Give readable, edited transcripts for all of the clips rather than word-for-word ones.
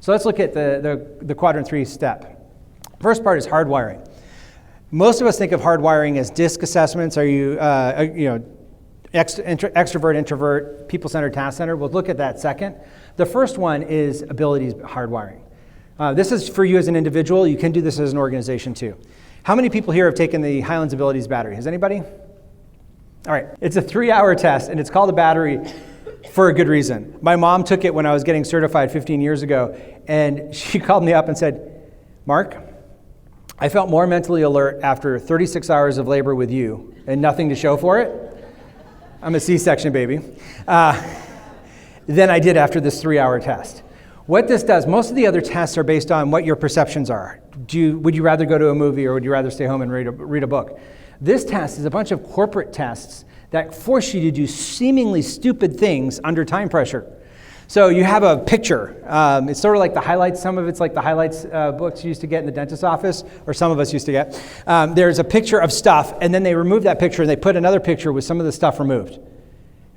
So let's look at the Quadrant 3 step. First part is hardwiring. Most of us think of hardwiring as DISC assessments. Are you, extrovert, introvert, people-centered, task-centered? We'll look at that second. The first one is abilities hardwiring. This is for you as an individual. You can do this as an organization too. How many people here have taken the Highlands Abilities Battery? Has anybody? All right, it's a 3-hour test, and it's called a battery for a good reason. My mom took it when I was getting certified 15 years ago, and she called me up and said, Mark, I felt more mentally alert after 36 hours of labor with you and nothing to show for it. I'm a C-section baby. Than I did after this 3-hour test. What this does, most of the other tests are based on what your perceptions are. Would you rather go to a movie or would you rather stay home and read a book? This test is a bunch of corporate tests that force you to do seemingly stupid things under time pressure. So you have a picture. It's sort of like the highlights. Some of it's like the highlights books you used to get in the dentist's office, or some of us used to get. There's a picture of stuff, and then they remove that picture and they put another picture with some of the stuff removed.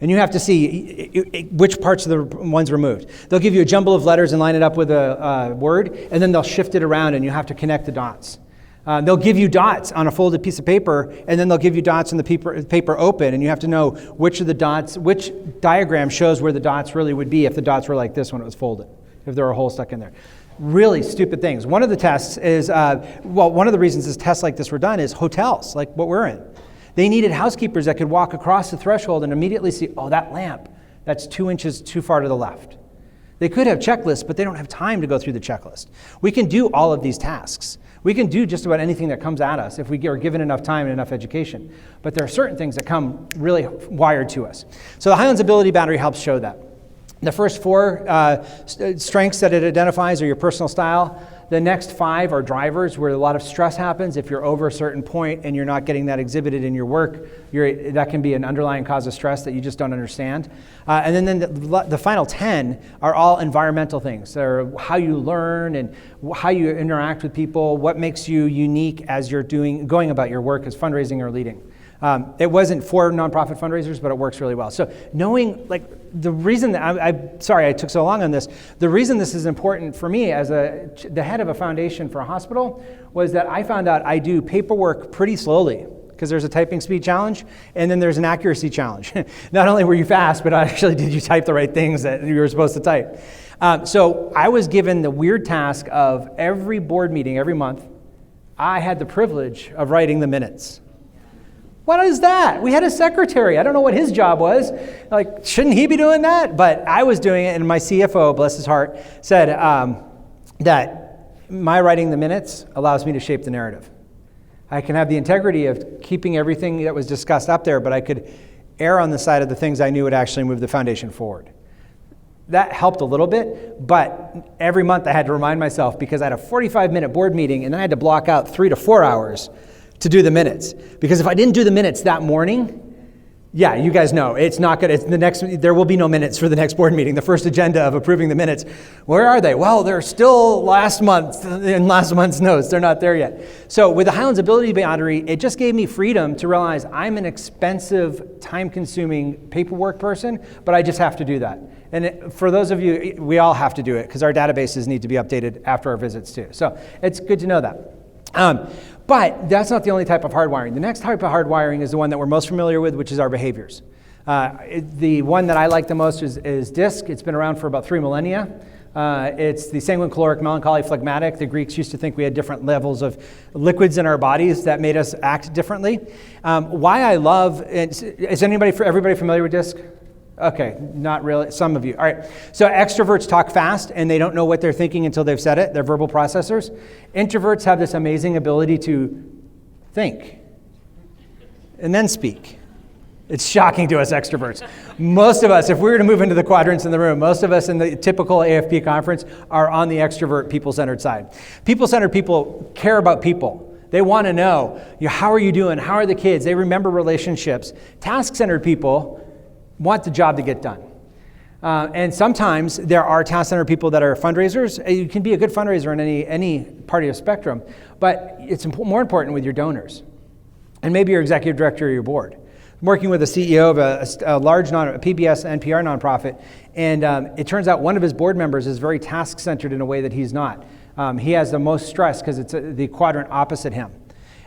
And you have to see which parts of the ones removed. They'll give you a jumble of letters and line it up with a word, and then they'll shift it around and you have to connect the dots. They'll give you dots on a folded piece of paper, and then they'll give you dots in the paper open, and you have to know which of the dots, which diagram shows where the dots really would be if the dots were like this when it was folded, if there were a hole stuck in there. Really stupid things. One of the tests is, one of the reasons tests like this were done is hotels, like what we're in. They needed housekeepers that could walk across the threshold and immediately see, oh, that lamp, that's 2 inches too far to the left. They could have checklists, but they don't have time to go through the checklist. We can do all of these tasks. We can do just about anything that comes at us if we are given enough time and enough education. But there are certain things that come really wired to us. So the Highlands Ability Battery helps show that. The first 4 strengths that it identifies are your personal style. The next 5 are drivers, where a lot of stress happens. If you're over a certain point and you're not getting that exhibited in your work, that can be an underlying cause of stress that you just don't understand. And then the final 10 are all environmental things. They're how you learn and how you interact with people, what makes you unique as you're going about your work as fundraising or leading. It wasn't for nonprofit fundraisers, but it works really well. So knowing, the reason that I'm sorry I took so long on this, the reason this is important for me as the head of a foundation for a hospital was that I found out I do paperwork pretty slowly, because there's a typing speed challenge, and then there's an accuracy challenge. Not only were you fast, but actually did you type the right things that you were supposed to type. So I was given the weird task of every board meeting, every month, I had the privilege of writing the minutes. What is that? We had a secretary. I don't know what his job was. Shouldn't he be doing that? But I was doing it, and my CFO, bless his heart, said that my writing the minutes allows me to shape the narrative. I can have the integrity of keeping everything that was discussed up there, but I could err on the side of the things I knew would actually move the foundation forward. That helped a little bit, but every month I had to remind myself, because I had a 45-minute board meeting, and I had to block out 3 to 4 hours to do the minutes. Because if I didn't do the minutes that morning, yeah, you guys know, it's not good. There will be no minutes for the next board meeting. The first agenda of approving the minutes. Where are they? Well, they're still last month's notes. They're not there yet. So with the Highlands Ability Battery, it just gave me freedom to realize I'm an expensive, time-consuming paperwork person, but I just have to do that. And for those of you, we all have to do it, because our databases need to be updated after our visits too. So it's good to know that. But that's not the only type of hardwiring. The next type of hardwiring is the one that we're most familiar with, which is our behaviors. The one that I like the most is DISC. It's been around for about 3 millennia. It's the sanguine, choleric, melancholy, phlegmatic. The Greeks used to think we had different levels of liquids in our bodies that made us act differently. Why I love, is everybody familiar with DISC? Okay, not really, some of you. All right, so extroverts talk fast and they don't know what they're thinking until they've said it. They're verbal processors. Introverts have this amazing ability to think and then speak. It's shocking to us extroverts. Most of us, if we were to move into the quadrants in the room, most of us in the typical AFP conference are on the extrovert, people-centered side. People-centered people care about people. They want to know, how are you doing? How are the kids? They remember relationships. Task-centered people want the job to get done. And sometimes there are task-centered people that are fundraisers. You can be a good fundraiser in any part of the spectrum, but it's more important with your donors and maybe your executive director or your board. working with a CEO of a large PBS NPR nonprofit, and it turns out one of his board members is very task-centered in a way that he's not. He has the most stress because it's the quadrant opposite him.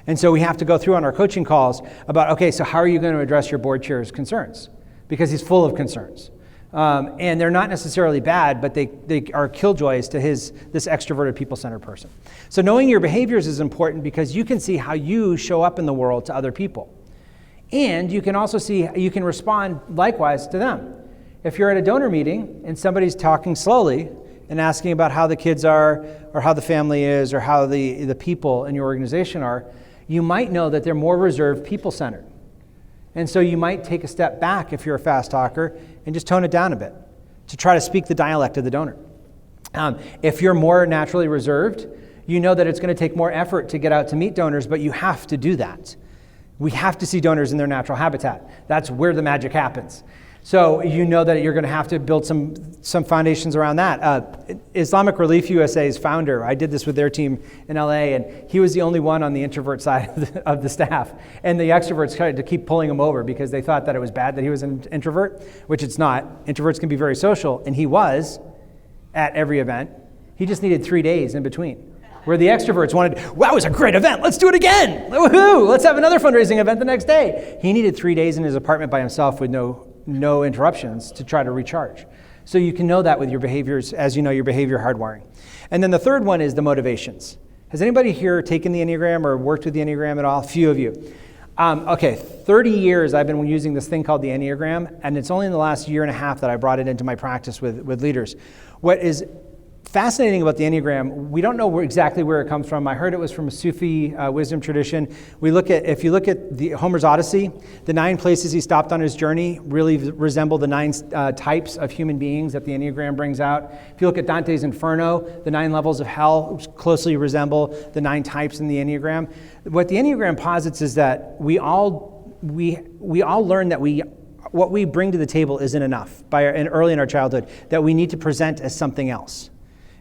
And so we have to go through on our coaching calls about, okay, so how are you going to address your board chair's concerns? Because he's full of concerns. And they're not necessarily bad, but they are killjoys to this extroverted, people-centered person. So knowing your behaviors is important because you can see how you show up in the world to other people. And you can also see, you can respond likewise to them. If you're at a donor meeting and somebody's talking slowly and asking about how the kids are, or how the family is, or how the people in your organization are, you might know that they're more reserved, people-centered. And so you might take a step back if you're a fast talker and just tone it down a bit to try to speak the dialect of the donor. If you're more naturally reserved, you know that it's going to take more effort to get out to meet donors, but you have to do that. We have to see donors in their natural habitat. That's where the magic happens. So you know that you're going to have to build some foundations around that. Islamic Relief USA's founder, I did this with their team in LA, and he was the only one on the introvert side of the staff. And the extroverts tried to keep pulling him over because they thought that it was bad that he was an introvert, which it's not. Introverts can be very social, and he was at every event. He just needed 3 days in between. Where the extroverts wanted, wow, it was a great event, let's do it again. Woohoo, let's have another fundraising event the next day. He needed 3 days in his apartment by himself with no interruptions to try to recharge. So you can know that with your behaviors as you know your behavior hardwiring. And then the third one is the motivations. Has anybody here taken the Enneagram or worked with the Enneagram at all? A few of you. 30 years I've been using this thing called the Enneagram, and it's only in the last year and a half that I brought it into my practice with leaders. What is fascinating about the Enneagram, we don't know exactly where it comes from. I heard it was from a Sufi wisdom tradition. If you look at Homer's Odyssey, the 9 places he stopped on his journey really resemble the 9 types of human beings that the Enneagram brings out. If you look at Dante's Inferno, the 9 levels of hell closely resemble the 9 types in the Enneagram. What the Enneagram posits is that we all learn that what we bring to the table isn't enough early in our childhood, that we need to present as something else.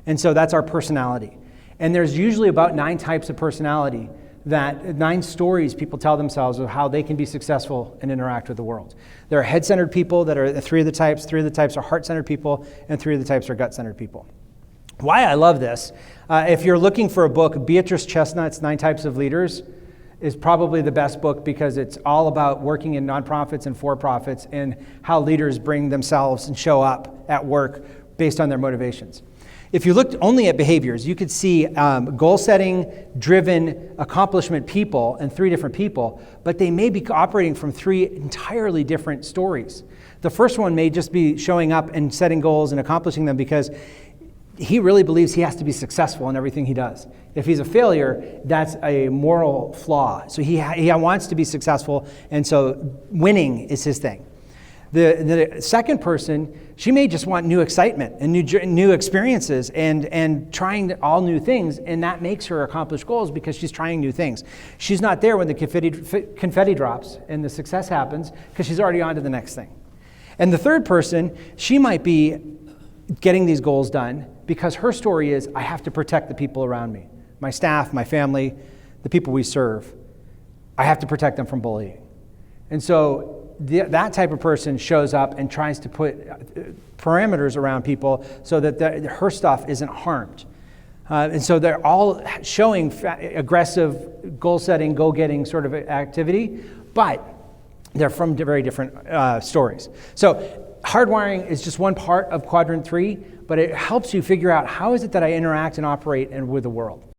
And so that's our personality. And there's usually about 9 types of personality, 9 stories people tell themselves of how they can be successful and interact with the world. There are head-centered people that are 3 of the types. 3 of the types are heart-centered people, and 3 of the types are gut-centered people. Why I love this, if you're looking for a book, Beatrice Chestnut's 9 Types of Leaders is probably the best book because it's all about working in nonprofits and for-profits and how leaders bring themselves and show up at work based on their motivations. If you looked only at behaviors, you could see goal-setting, driven, accomplishment people and 3 different people, but they may be operating from 3 entirely different stories. The first one may just be showing up and setting goals and accomplishing them because he really believes he has to be successful in everything he does. If he's a failure, that's a moral flaw. So he wants to be successful, and so winning is his thing. The second person, she may just want new excitement and new experiences and trying all new things, and that makes her accomplish goals because she's trying new things. She's not there when the confetti drops and the success happens because she's already on to the next thing. And the third person, she might be getting these goals done because her story is, I have to protect the people around me, my staff, my family, the people we serve. I have to protect them from bullying. And so that type of person shows up and tries to put parameters around people so that her stuff isn't harmed. And so they're all showing aggressive goal-setting, goal-getting sort of activity, but they're from very different stories. So hardwiring is just one part of Quadrant 3, but it helps you figure out how is it that I interact and operate with the world.